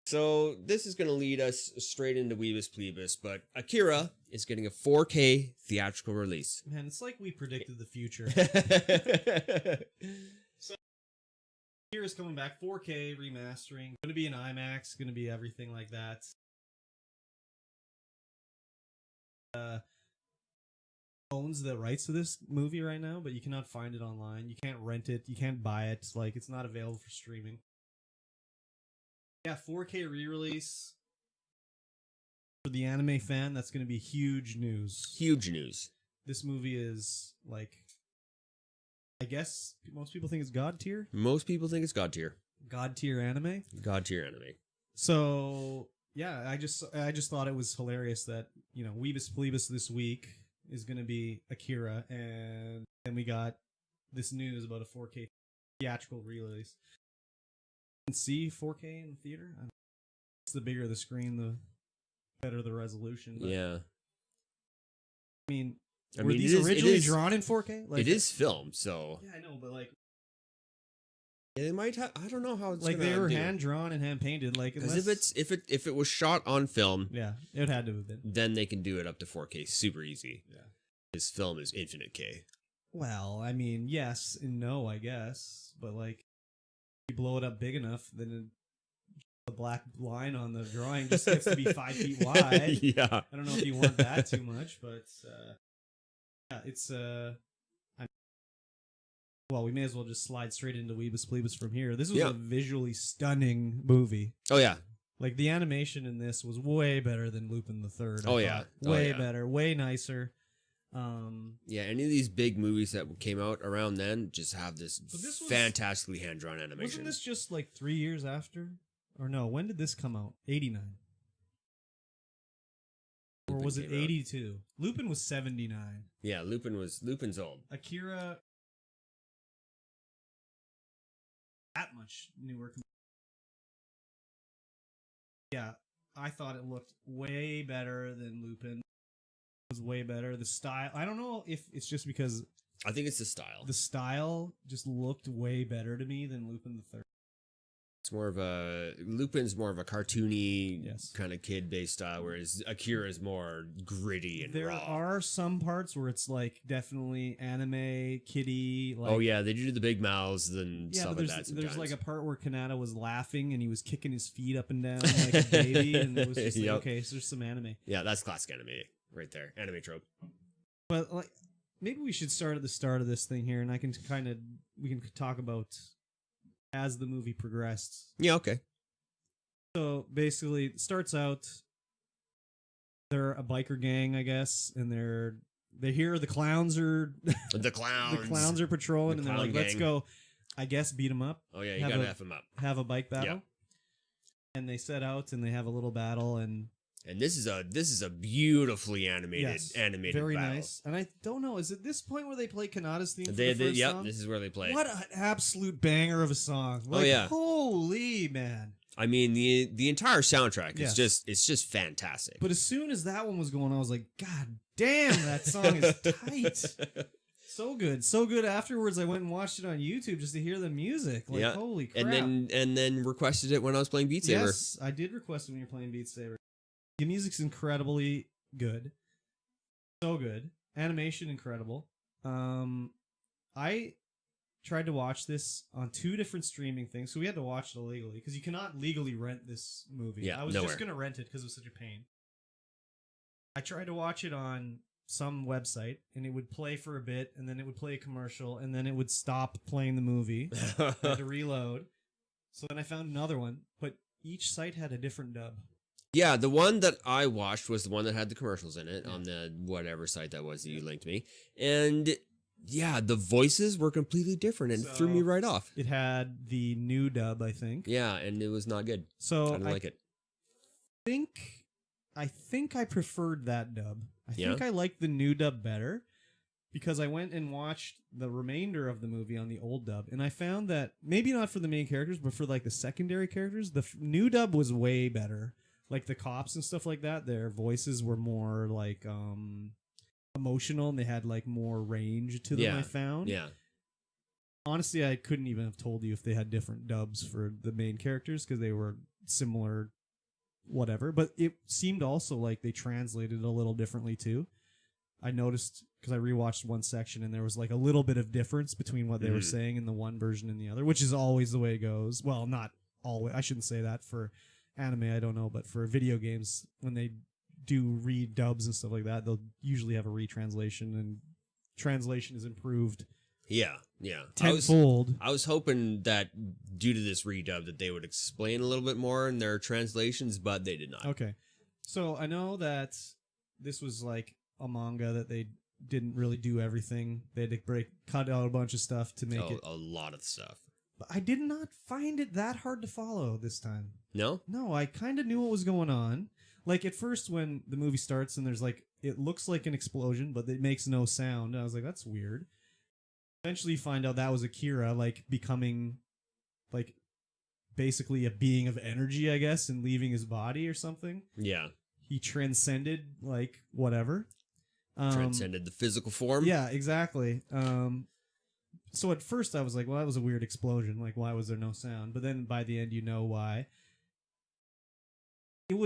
So this is going to lead us straight into WEEBUS PLEEBUS, but Akira is getting a 4K theatrical release. Man, it's like we predicted the future. So Akira's coming back, 4K remastering, going to be in IMAX, going to be everything like that. Owns the rights to this movie right now, but you cannot find it online. You can't rent it. You can't buy it. Like, it's not available for streaming. Yeah, 4K re-release. For the anime fan, that's going to be huge news. Huge news. This movie is, like, I guess most people think it's God tier. Most people think it's God tier. God tier anime. God tier anime. So, yeah, I just thought it was hilarious that, you know, WEEBUS PLEEBUS this week is going to be Akira, and then we got this news about a 4K theatrical release. See 4K in the theater. It's the bigger the screen, the better the resolution. But, Yeah. I mean, I were mean, these originally drawn in 4K? Like, it is filmed, so yeah, I know, but like, they might have. I don't know how it's like they were do. hand drawn and hand painted. Like, Because if it was shot on film, yeah, it had to have been. then they can do it up to 4K super easy. Yeah. This film is infinite K. Well, I mean, yes and no, I guess, but like, you blow it up big enough, then the black line on the drawing just gets to be 5 feet wide. Yeah. I don't know if you want that too much, but yeah, it's well, we may as well just slide straight into WEEBUS PLEEBUS from here. This was a visually stunning movie. Oh yeah. Like, the animation in this was way better than Lupin the Third. Oh yeah. Way better, way nicer. Yeah, any of these big movies that came out around then just have this fantastically hand-drawn animation. Wasn't this just like 3 years after? Or no, when did this come out? 89. Or was it 82? Lupin was 79. Yeah, Lupin's old. Akira, that much newer. Yeah, I thought it looked way better than Lupin. Was way better. The style, I don't know if it's just because I think it's the style. The style just looked way better to me than Lupin the Third. It's more of a Lupin's more of a cartoony kind of kid-based style, whereas Akira is more gritty and there raw. There are some parts where it's like definitely anime, kiddie. Like, oh yeah, they do the big mouths and stuff like that. There's like a part where Kanata was laughing and he was kicking his feet up and down like a baby, and it was just like, okay, so there's some anime. Yeah, that's classic anime right there, anime trope. But like, maybe we should start at the start of this thing here, and we can talk about as the movie progressed. Yeah, okay. So basically, it starts out, they're a biker gang, I guess, and they hear the clowns are the clowns are patrolling, and they're like, let's go, I guess, beat them up. Oh yeah, you gotta F them up. Have a bike battle. Yeah. And they set out and they have a little battle, and this is a beautifully animated very battle. Nice. And I don't know, is it this point where they play Kanata's theme for the first song? This is where they play. What an absolute banger of a song! Like, oh yeah, holy man! I mean, the entire soundtrack is just fantastic. But as soon as that one was going on, I was like, God damn, that song is tight. So good. Afterwards, I went and watched it on YouTube just to hear the music. Like, holy crap! And then requested it when I was playing Beat Saber. Yes, I did request it when you're playing Beat Saber. The music's incredibly good. So good. Animation, incredible. I tried to watch this on 2 different streaming things, so we had to watch it illegally, because you cannot legally rent this movie. Yeah, I was just going to rent it because it was such a pain. I tried to watch it on some website, and it would play for a bit, and then it would play a commercial, and then it would stop playing the movie. I had to reload. So then I found another one, but each site had a different dub. Yeah, the one that I watched was the one that had the commercials in it on the whatever site that was that you linked me. And yeah, the voices were completely different and it threw me right off. It had the new dub, I think. Yeah, and it was not good. So I didn't like it. I think I preferred that dub. I think I liked the new dub better, because I went and watched the remainder of the movie on the old dub, and I found that, maybe not for the main characters, but for like the secondary characters, the new dub was way better. Like the cops and stuff like that, their voices were more like emotional, and they had like more range to them, I found. Yeah. Honestly, I couldn't even have told you if they had different dubs for the main characters, because they were similar whatever. But it seemed also like they translated it a little differently too. I noticed because I rewatched one section and there was like a little bit of difference between what they were saying in the one version and the other, which is always the way it goes. Well, not always. I shouldn't say that for anime. I don't know, but for video games, when they do redubs and stuff like that, they'll usually have a retranslation, and translation is improved. Yeah. Tenfold. I was hoping that due to this redub that they would explain a little bit more in their translations, but they did not. Okay. So I know that this was like a manga that they didn't really do everything. They had to cut out a bunch of stuff to make it. A lot of stuff. But I did not find it that hard to follow this time. No? No, I kind of knew what was going on. Like at first when the movie starts and there's like, it looks like an explosion, but it makes no sound. And I was like, that's weird. Eventually you find out that was Akira, like becoming like basically a being of energy, I guess, and leaving his body or something. Yeah. He transcended like whatever. Transcended the physical form. Yeah, exactly. So at first I was like, well, that was a weird explosion. Like, why was there no sound? But then by the end, you know why. There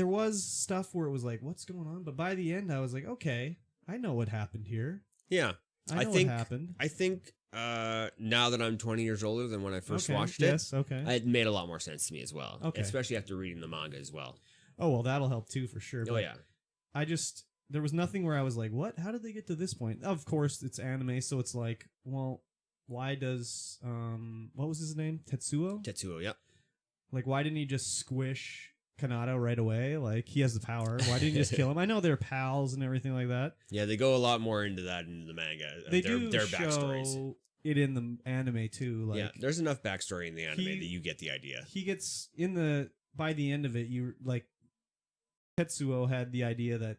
was stuff where it was like, what's going on? But by the end, I was like, okay, I know what happened here. Yeah. I know what happened. I think now that I'm 20 years older than when I first watched it, yes, okay. it made a lot more sense to me as well. Okay. Especially after reading the manga as well. Oh, well, that'll help too, for sure. Oh, But yeah. there was nothing where I was like, what? How did they get to this point? Of course, it's anime, so it's like, well, why does, what was his name? Tetsuo? Tetsuo, yep. Like, why didn't he just squish Kanata right away? Like, he has the power. Why didn't he just kill him? I know they're pals and everything like that. Yeah, they go a lot more into that in the manga. They their do backstories. show it in the anime, too. Like, yeah, there's enough backstory in the anime that you get the idea. He gets, by the end of it, you, like, Tetsuo had the idea that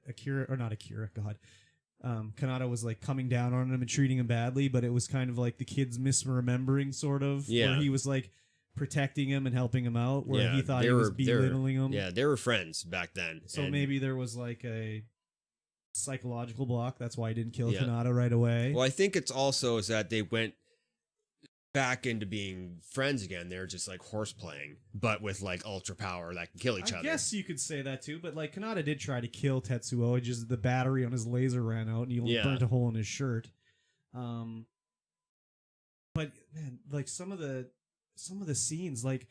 Kanata was like coming down on him and treating him badly, but it was kind of like the kid's misremembering, sort of, where he was like protecting him and helping him out, where he thought he was belittling him. Yeah, they were friends back then. So maybe there was like a psychological block. That's why he didn't kill Kanata right away. Well, I think it's also is that they went back into being friends again. They're just like horse playing, but with like ultra power that can kill each other. I guess you could say that too, but like Kanata did try to kill Tetsuo. It just the battery on his laser ran out and he burnt a hole in his shirt. But man, like some of the scenes, like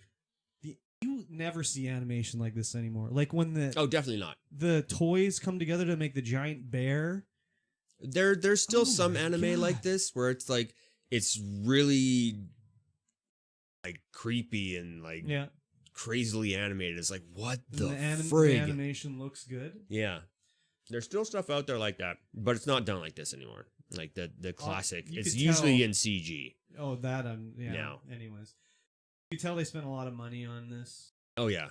you never see animation like this anymore. Like when definitely not. The toys come together to make the giant bear. There's still some anime like this where it's like it's really like creepy and like crazily animated. It's like, what the frig? The animation looks good. Yeah. There's still stuff out there like that, but it's not done like this anymore. Like the classic. It's usually in CG. Oh, that now. Anyways. You tell they spent a lot of money on this. Oh yeah.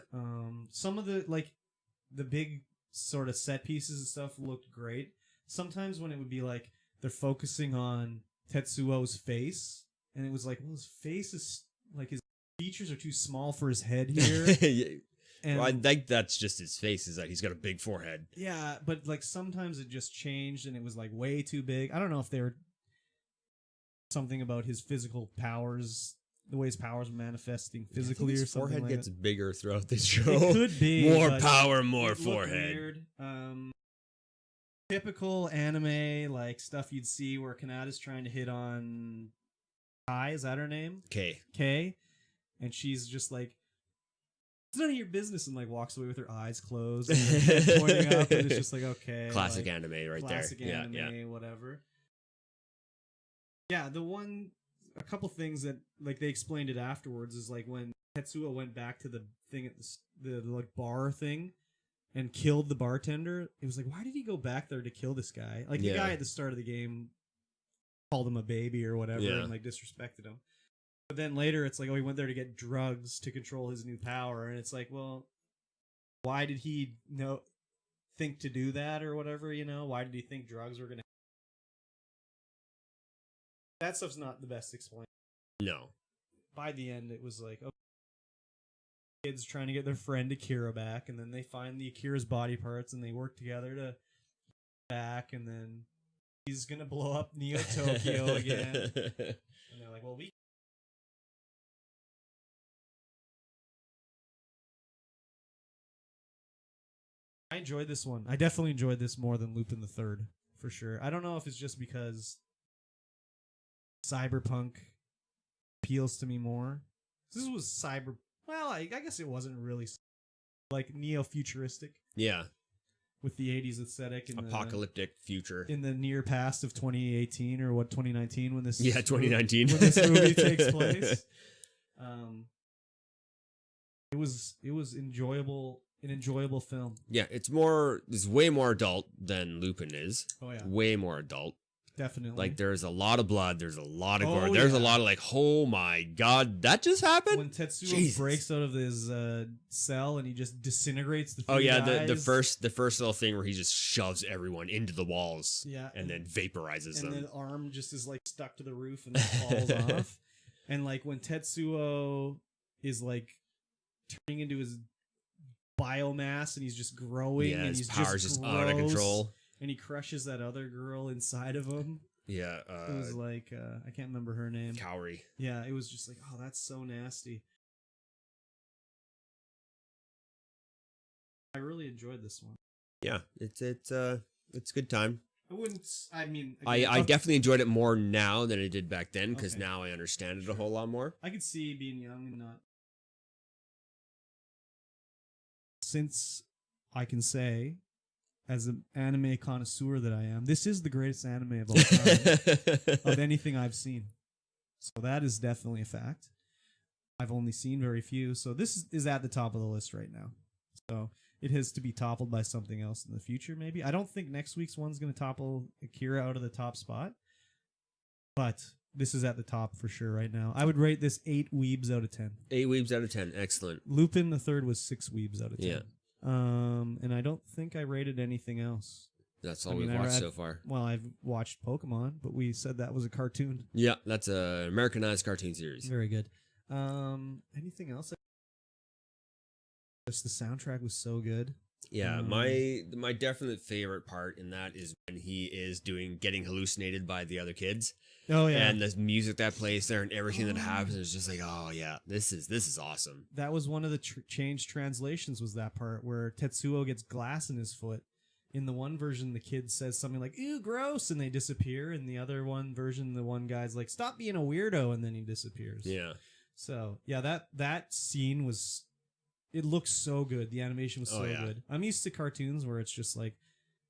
Some of the big sort of set pieces and stuff looked great. Sometimes when it would be like they're focusing on Tetsuo's face, and it was like, well, his face is like his features are too small for his head here. And well, I think that's just his face, is that he's got a big forehead. Yeah, but like sometimes it just changed and it was like way too big. I don't know if they were something about his physical powers, the way his powers were manifesting physically or something. His forehead gets bigger throughout this show. It could be more power, more forehead. Weird. Typical anime like stuff you'd see where Kanata's trying to hit on Kai, is that her name? Kay. And she's just like, it's none of your business, and like walks away with her eyes closed and her head pointing up, and it's just like, okay. Classic anime right there. Classic anime, whatever. Yeah, a couple things that like they explained it afterwards is like when Tetsuo went back to the thing at the like bar thing and killed the bartender, it was like, why did he go back there to kill this guy? Like the guy at the start of the game called him a baby or whatever and like disrespected him. But then later it's like, oh, he went there to get drugs to control his new power, and it's like, well, why did he think to do that or whatever, you know? Why did he think drugs were gonna that stuff's not the best explained. No. By the end it was like, okay, kids trying to get their friend Akira back, and then they find the Akira's body parts and they work together to back, and then he's gonna blow up Neo Tokyo again. And they're like, well, we I enjoyed this one. I definitely enjoyed this more than Lupin the Third, for sure. I don't know if it's just because cyberpunk appeals to me more. This was well, I guess it wasn't really like neo-futuristic. Yeah. With the 80s aesthetic and apocalyptic future in the near past of 2018 or 2019 when this 2019 when this movie takes place. It was enjoyable, an enjoyable film. Yeah, it's way more adult than Lupin is. Oh yeah, way more adult. Definitely. Like there's a lot of blood, there's a lot of gore, there's a lot of like, oh my god, that just happened. When Tetsuo breaks out of his cell and he just disintegrates the. The first little thing where he just shoves everyone into the walls. Yeah, and then vaporizes them. And the arm just is like stuck to the roof and falls off. And like when Tetsuo is like turning into his biomass and he's just growing and his power's just out of control. And he crushes that other girl inside of him. Yeah. It was like, I can't remember her name. Kaori. Yeah, it was just like, oh, that's so nasty. I really enjoyed this one. Yeah, it's a good time. I definitely enjoyed it more now than I did back then, because now I understand it a whole lot more. I could see being young and not. Since I can say, as an anime connoisseur that I am, this is the greatest anime of all time of anything I've seen. So that is definitely a fact. I've only seen very few, so this is at the top of the list right now. So it has to be toppled by something else in the future, maybe. I don't think next week's one's going to topple Akira out of the top spot, but this is at the top for sure right now. I would rate this 8 weebs out of 10. 8 weebs out of 10. Excellent. Lupin the Third was 6 weebs out of 10. Yeah. And I don't think I rated anything else. That's all we've watched so far. Well, I've watched Pokemon, but we said that was a cartoon. Yeah, that's an Americanized cartoon series. Very good. Anything else? Just the soundtrack was so good. Yeah, my definite favorite part in that is when he is getting hallucinated by the other kids. Oh yeah, and the music that plays there and everything that happens is just like, oh yeah, this is awesome. That was one of the changed translations. Was that part where Tetsuo gets glass in his foot? In the one version, the kid says something like "ew, gross," and they disappear. In the other one version, the one guy's like, "Stop being a weirdo," and then he disappears. Yeah. So yeah, that scene was. It looks so good. The animation was so good. I'm used to cartoons where it's just like,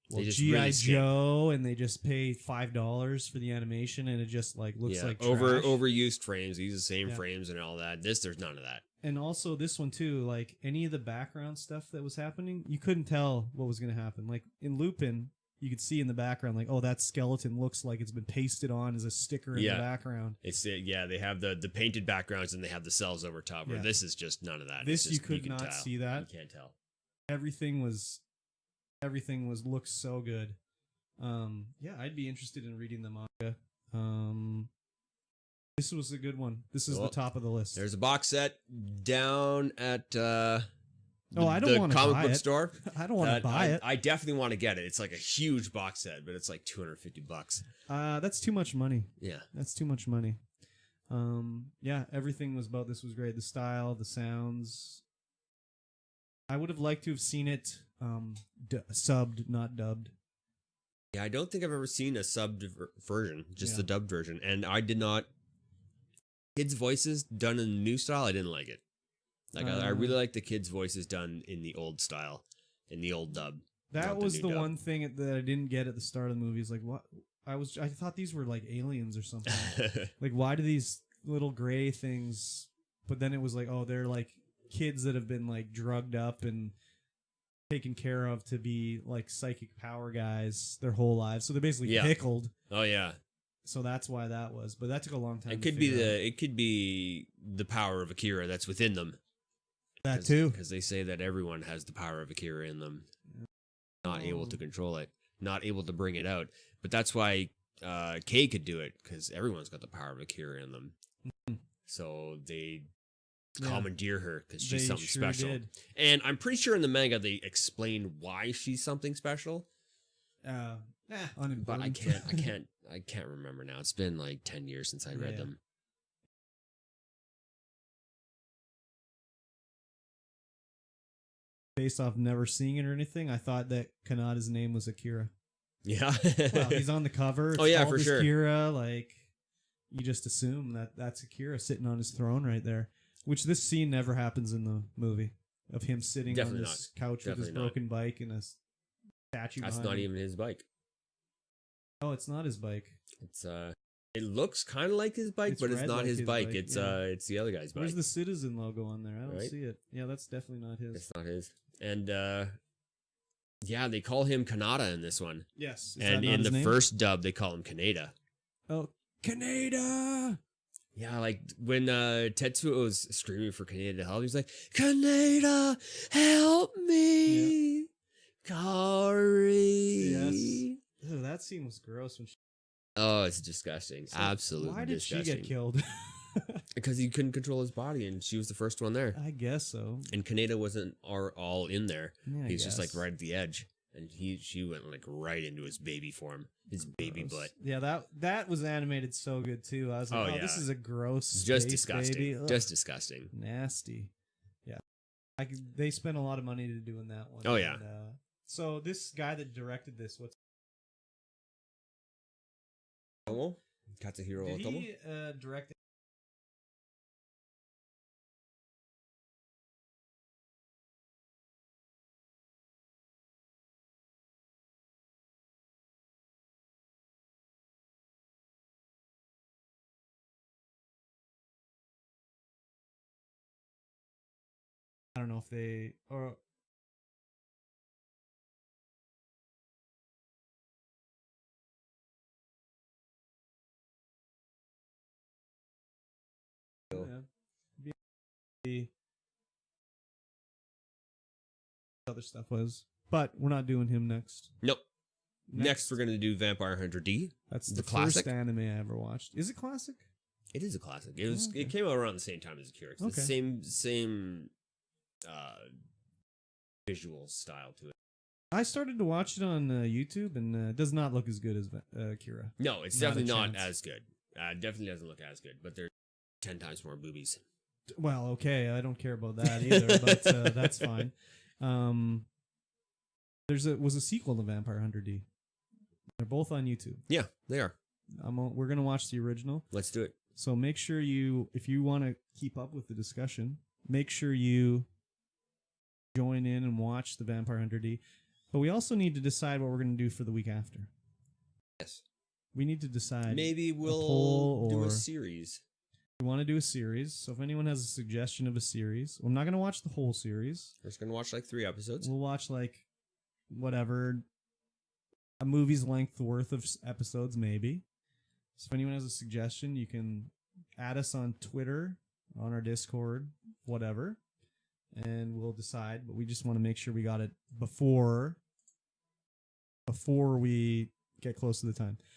well, G.I. Joe, and they just pay $5 for the animation, and it just like looks like trash. Overused frames. They use the same frames and all that. There's none of that. And also this one too, like any of the background stuff that was happening, you couldn't tell what was going to happen. Like in Lupin, you could see in the background, like, oh, that skeleton looks like it's been pasted on as a sticker in the background. It's they have the painted backgrounds and they have the cells over top. Where this is just none of that. This you could not see that. You can't tell. Everything was looks so good. Yeah, I'd be interested in reading the manga. This was a good one. This is the top of the list. There's a box set down at I don't want to buy comic book store. I don't want to buy it. I definitely want to get it. It's like a huge box set, but it's like $250. That's too much money. Yeah, that's too much money. Yeah, everything was about this was great. The style, the sounds. I would have liked to have seen it subbed, not dubbed. Yeah, I don't think I've ever seen a subbed version, just the dubbed version, and I did not. Kids' voices done in the new style, I didn't like it. Like I really like the kids' voices done in the old style, in the old dub. That was the one thing that I didn't get at the start of the movie. Is like what I thought these were like aliens or something. Like why do these little gray things? But then it was like, oh, they're like kids that have been like drugged up and taken care of to be like psychic power guys their whole lives. So they're basically pickled. Oh yeah. So that's why that was. But that took a long time. It could be the power of Akira that's within them. That too, because they say that everyone has the power of Akira in them, not able to control it, not able to bring it out. But that's why Kay could do it, because everyone's got the power of Akira in them. So they commandeer her because she's something special. And I'm pretty sure in the manga they explain why she's something special. But I can't remember now. It's been like 10 years since I read them. based off never seeing it or anything, I thought that Kanata's name was Akira. Yeah. Well, he's on the cover. It's yeah, called for sure. Akira, like you just assume that that's Akira sitting on his throne right there. Which this scene never happens in the movie of him sitting on his couch with his broken bike and a statue. That's not even his bike. Oh, it's not his bike. It's it looks kind of like his bike, but it's not his bike. It's it's the other guy's bike. Where's the Citizen logo on there? I don't see it. Yeah, that's definitely not his. It's not his. And yeah, they call him Kanata in this one. Yes. And in the first dub, they call him Kaneda. Oh, Kaneda! Yeah, like when Tetsuo was screaming for Kaneda to help, he's like, Kaneda, help me! Yeah. Kari! Yes. Ew, that scene was gross when she... Oh, it's disgusting. So absolutely disgusting. Why did she get killed? Because he couldn't control his body, and she was the first one there. I guess so. And Kaneda wasn't all in there. Yeah, He's just like right at the edge, and she went like right into his baby form, his baby butt. Yeah, that was animated so good too. I was like, oh, this is a gross, just disgusting, just disgusting, nasty. Yeah, they spent a lot of money to doing that one. Oh yeah. And, so this guy that directed this, Katsuhiro Otomo? Did Otomo? He directed. I don't know if they or. Other stuff was, but we're not doing him next. Nope. Next we're gonna do Vampire Hunter D. That's the classic first anime I ever watched. Is it classic? It is a classic. It was. It came out around the same time as Akira. It's the same visual style to it. I started to watch it on YouTube, and it does not look as good as Akira. No, it's definitely not as good. Definitely doesn't look as good, but there's 10 times more boobies. Well, okay, I don't care about that either, but that's fine. Was a sequel to Vampire Hunter D. They're both on YouTube. Yeah, they are. We're gonna watch the original. Let's do it. So make sure if you want to keep up with the discussion, make sure you join in and watch the Vampire Hunter D. But we also need to decide what we're gonna do for the week after. Yes. We need to decide. Maybe we'll do a series. We want to do a series, so if anyone has a suggestion of a series, I'm not going to watch the whole series. We're just going to watch like 3 episodes. We'll watch like, whatever, a movie's length worth of episodes, maybe. So if anyone has a suggestion, you can add us on Twitter, on our Discord, whatever, and we'll decide. But we just want to make sure we got it before we get close to the time.